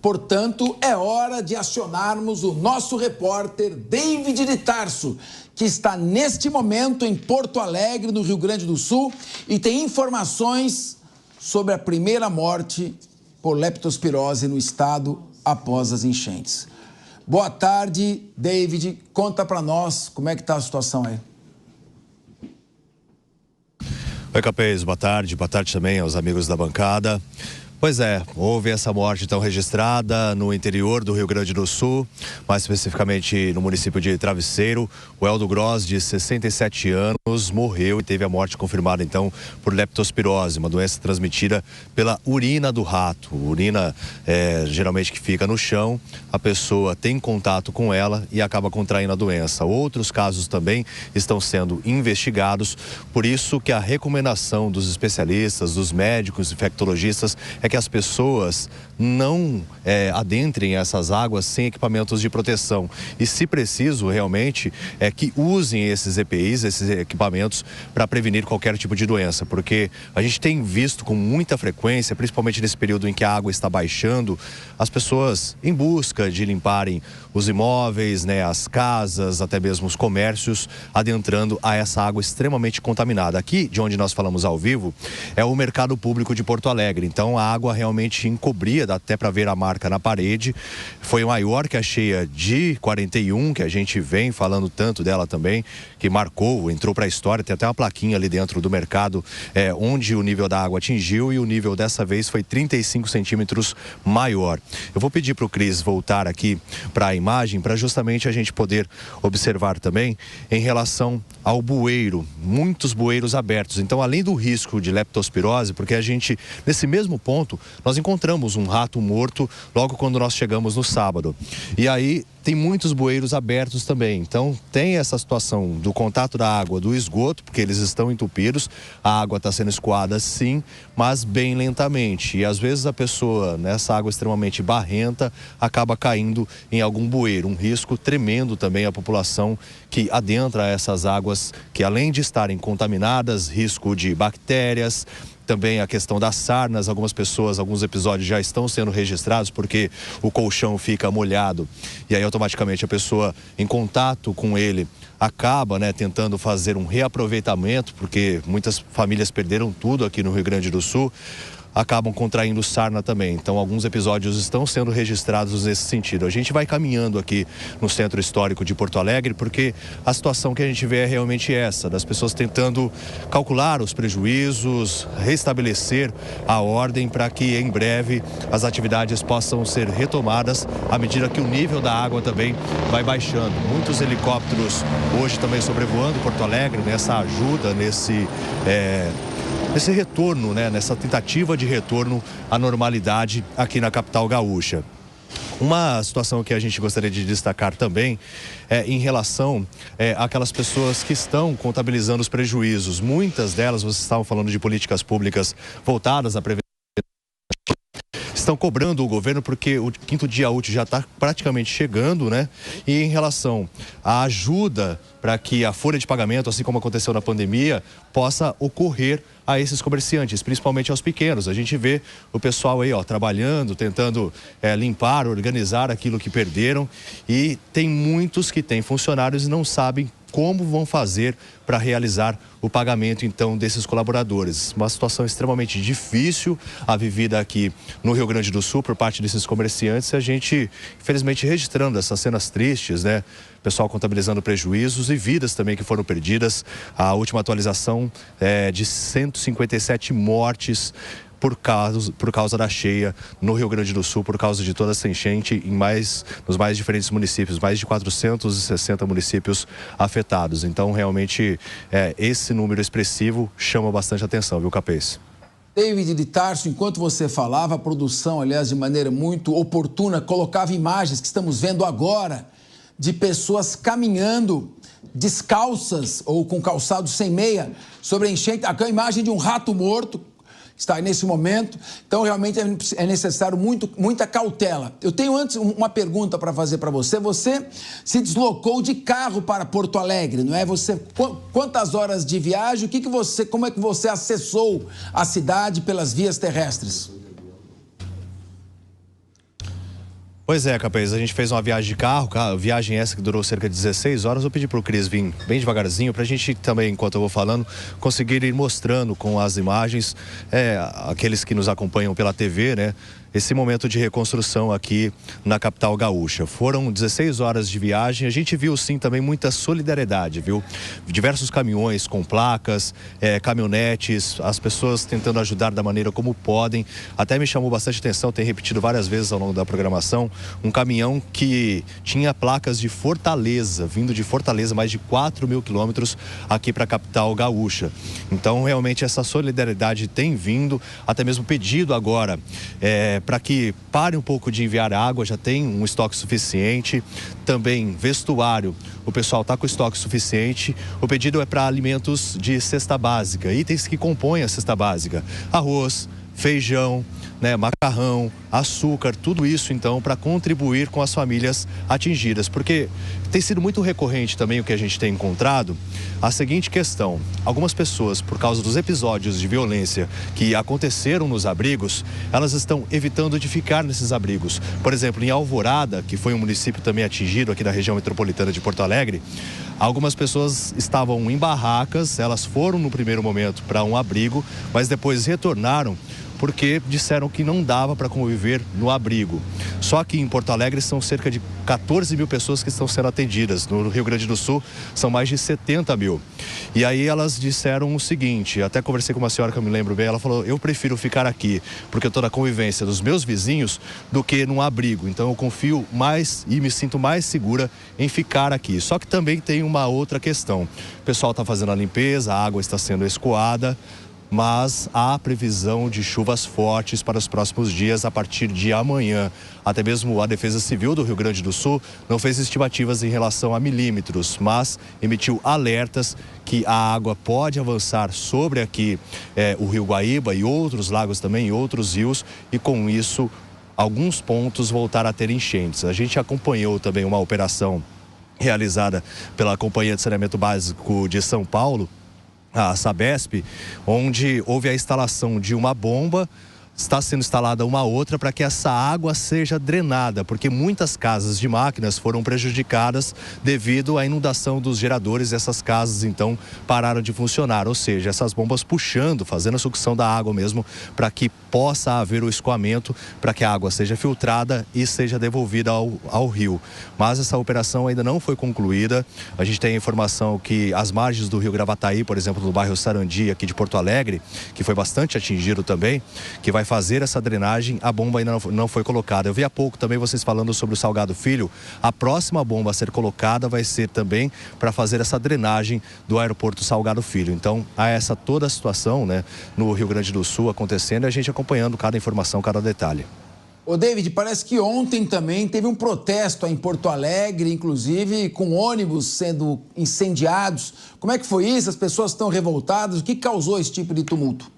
Portanto, é hora de acionarmos o nosso repórter David de Tarso, que está neste momento em Porto Alegre, no Rio Grande do Sul, e tem informações sobre a primeira morte por leptospirose no estado após as enchentes. Boa tarde, David. Conta para nós como é que está a situação aí. Oi, Capês. Boa tarde também aos amigos da bancada. Pois é, houve essa morte então registrada no interior do Rio Grande do Sul, mais especificamente no município de Travesseiro. O Eldo Gross, de 67 anos, morreu e teve a morte confirmada então por leptospirose, uma doença transmitida pela urina do rato. Urina geralmente que fica no chão, a pessoa tem contato com ela e acaba contraindo a doença. Outros casos também estão sendo investigados, por isso que a recomendação dos especialistas, dos médicos, infectologistas, é que as pessoas não adentrem essas águas sem equipamentos de proteção. E, se preciso, realmente, é que usem esses EPIs, esses equipamentos, para prevenir qualquer tipo de doença. Porque a gente tem visto com muita frequência, principalmente nesse período em que a água está baixando, as pessoas em busca de limparem os imóveis, né, as casas, até mesmo os comércios, adentrando a essa água extremamente contaminada. Aqui, de onde nós falamos ao vivo, é o Mercado Público de Porto Alegre. Então, a água realmente encobria, dá até para ver a marca na parede. Foi maior que a cheia de 41, que a gente vem falando tanto dela também, que marcou, entrou para a história. Tem até uma plaquinha ali dentro do mercado, onde o nível da água atingiu, e o nível dessa vez foi 35 centímetros maior. Eu vou pedir para o Cris voltar aqui para a imagem, para justamente a gente poder observar também em relação ao bueiro, muitos bueiros abertos. Então, além do risco de leptospirose, porque a gente, nesse mesmo ponto, nós encontramos um rato morto logo quando nós chegamos no sábado. E aí tem muitos bueiros abertos também. Então tem essa situação do contato da água, do esgoto, porque eles estão entupidos. A água está sendo escoada sim, mas bem lentamente. E às vezes a pessoa, nessa água extremamente barrenta, acaba caindo em algum bueiro. Um risco tremendo também à população que adentra essas águas, que além de estarem contaminadas, risco de bactérias, também a questão das sarnas. Algumas pessoas, alguns episódios já estão sendo registrados porque o colchão fica molhado e aí automaticamente a pessoa em contato com ele acaba, né, tentando fazer um reaproveitamento, porque muitas famílias perderam tudo aqui no Rio Grande do Sul, acabam contraindo sarna também. Então, alguns episódios estão sendo registrados nesse sentido. A gente vai caminhando aqui no Centro Histórico de Porto Alegre, porque a situação que a gente vê é realmente essa, das pessoas tentando calcular os prejuízos, restabelecer a ordem para que em breve as atividades possam ser retomadas à medida que o nível da água também vai baixando. Muitos helicópteros hoje também sobrevoando Porto Alegre, nessa ajuda, nesse retorno, né, nessa tentativa de retorno à normalidade aqui na capital gaúcha. Uma situação que a gente gostaria de destacar também é em relação àquelas pessoas que estão contabilizando os prejuízos. Muitas delas, vocês estavam falando de políticas públicas voltadas à prevenção, estão cobrando o governo porque o 5º dia útil já está praticamente chegando, né? E em relação à ajuda para que a folha de pagamento, assim como aconteceu na pandemia, possa ocorrer a esses comerciantes, principalmente aos pequenos. A gente vê o pessoal aí, trabalhando, tentando limpar, organizar aquilo que perderam, e tem muitos que têm funcionários e não sabem como vão fazer para realizar o pagamento, então, desses colaboradores. Uma situação extremamente difícil a vivida aqui no Rio Grande do Sul por parte desses comerciantes. A gente, infelizmente, registrando essas cenas tristes, né? Pessoal contabilizando prejuízos e vidas também que foram perdidas. A última atualização é de 157 mortes por causa da cheia no Rio Grande do Sul, por causa de toda essa enchente nos mais diferentes municípios, mais de 460 municípios afetados. Então, realmente, esse número expressivo chama bastante atenção, viu, Capês? David de Tarso, enquanto você falava, a produção, aliás, de maneira muito oportuna, colocava imagens que estamos vendo agora de pessoas caminhando descalças ou com calçados sem meia sobre a enchente. Aqui é a imagem de um rato morto, está aí nesse momento. Então, realmente é necessário muita cautela. Eu tenho antes uma pergunta para fazer para você. Você se deslocou de carro para Porto Alegre, não é? Quantas horas de viagem? Como é que você acessou a cidade pelas vias terrestres? Pois é, Capês, a gente fez uma viagem de carro, viagem essa que durou cerca de 16 horas. Eu pedi pro Cris vir bem devagarzinho pra gente também, enquanto eu vou falando, conseguir ir mostrando com as imagens, aqueles que nos acompanham pela TV, né? Esse momento de reconstrução aqui na capital gaúcha. Foram 16 horas de viagem, a gente viu sim também muita solidariedade, viu? Diversos caminhões com placas, caminhonetes, as pessoas tentando ajudar da maneira como podem. Até me chamou bastante atenção, tem repetido várias vezes ao longo da programação, um caminhão que tinha placas de Fortaleza, vindo de Fortaleza, mais de 4.000 quilômetros aqui para a capital gaúcha. Então, realmente, essa solidariedade tem vindo, até mesmo pedido agora, para que pare um pouco de enviar água, já tem um estoque suficiente. Também vestuário, o pessoal está com estoque suficiente. O pedido é para alimentos de cesta básica, itens que compõem a cesta básica: arroz, feijão, macarrão, açúcar, tudo isso então para contribuir com as famílias atingidas, porque tem sido muito recorrente também o que a gente tem encontrado, a seguinte questão: algumas pessoas, por causa dos episódios de violência que aconteceram nos abrigos, elas estão evitando de ficar nesses abrigos. Por exemplo, em Alvorada, que foi um município também atingido aqui da região metropolitana de Porto Alegre, algumas pessoas estavam em barracas, elas foram no primeiro momento para um abrigo, mas depois retornaram porque disseram que não dava para conviver no abrigo. Só que em Porto Alegre são cerca de 14.000 pessoas que estão sendo atendidas. No Rio Grande do Sul são mais de 70.000. E aí elas disseram o seguinte, até conversei com uma senhora que eu me lembro bem, ela falou: eu prefiro ficar aqui porque eu estou na convivência dos meus vizinhos do que num abrigo. Então eu confio mais e me sinto mais segura em ficar aqui. Só que também tem uma outra questão. O pessoal está fazendo a limpeza, a água está sendo escoada, mas há previsão de chuvas fortes para os próximos dias a partir de amanhã. Até mesmo a Defesa Civil do Rio Grande do Sul não fez estimativas em relação a milímetros, mas emitiu alertas que a água pode avançar sobre aqui o Rio Guaíba e outros lagos também, e outros rios, e com isso alguns pontos voltar a ter enchentes. A gente acompanhou também uma operação realizada pela Companhia de Saneamento Básico de São Paulo, a Sabesp, onde houve a instalação de uma bomba. Está sendo instalada uma outra para que essa água seja drenada, porque muitas casas de máquinas foram prejudicadas devido à inundação dos geradores. Essas casas então pararam de funcionar, ou seja, essas bombas puxando, fazendo a sucção da água mesmo, para que possa haver o escoamento, para que a água seja filtrada e seja devolvida ao rio. Mas essa operação ainda não foi concluída. A gente tem a informação que as margens do rio Gravataí, por exemplo, no bairro Sarandi, aqui de Porto Alegre, que foi bastante atingido também, que vai fazer essa drenagem, a bomba ainda não foi colocada. Eu vi há pouco também vocês falando sobre o Salgado Filho. A próxima bomba a ser colocada vai ser também para fazer essa drenagem do aeroporto Salgado Filho. Então, há toda a situação, no Rio Grande do Sul acontecendo, e a gente acompanhando cada informação, cada detalhe. Ô David, parece que ontem também teve um protesto em Porto Alegre, inclusive com ônibus sendo incendiados. Como é que foi isso? As pessoas estão revoltadas? O que causou esse tipo de tumulto?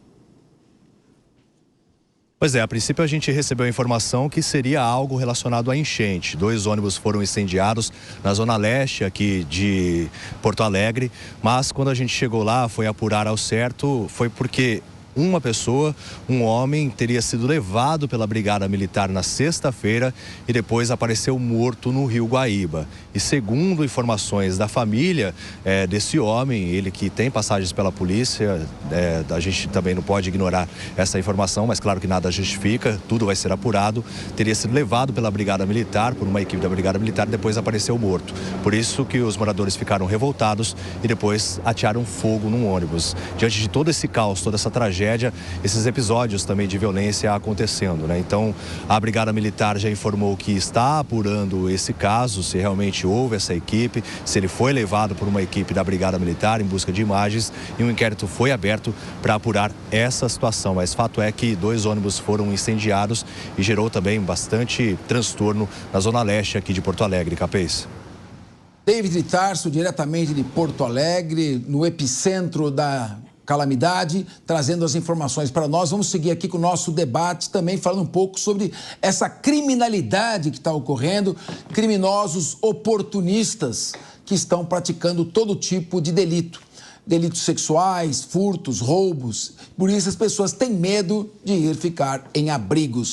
Pois é, a princípio a gente recebeu a informação que seria algo relacionado à enchente. 2 ônibus foram incendiados na zona leste aqui de Porto Alegre, mas quando a gente chegou lá, foi apurar ao certo, foi porque uma pessoa, um homem, teria sido levado pela Brigada Militar na sexta-feira e depois apareceu morto no Rio Guaíba. E segundo informações da família desse homem, ele que tem passagens pela polícia, a gente também não pode ignorar essa informação, mas claro que nada justifica, tudo vai ser apurado, teria sido levado pela Brigada Militar, por uma equipe da Brigada Militar, e depois apareceu morto. Por isso que os moradores ficaram revoltados e depois atearam fogo num ônibus. Diante de todo esse caos, toda essa tragédia, esses episódios também de violência acontecendo, Então, a Brigada Militar já informou que está apurando esse caso, se realmente houve essa equipe, se ele foi levado por uma equipe da Brigada Militar em busca de imagens, e um inquérito foi aberto para apurar essa situação. Mas fato é que 2 ônibus foram incendiados e gerou também bastante transtorno na zona leste aqui de Porto Alegre, Capês. David Tarso, diretamente de Porto Alegre, no epicentro da calamidade, trazendo as informações para nós. Vamos seguir aqui com o nosso debate, também falando um pouco sobre essa criminalidade que está ocorrendo, criminosos oportunistas que estão praticando todo tipo de delito. Delitos sexuais, furtos, roubos. Por isso as pessoas têm medo de ir ficar em abrigos.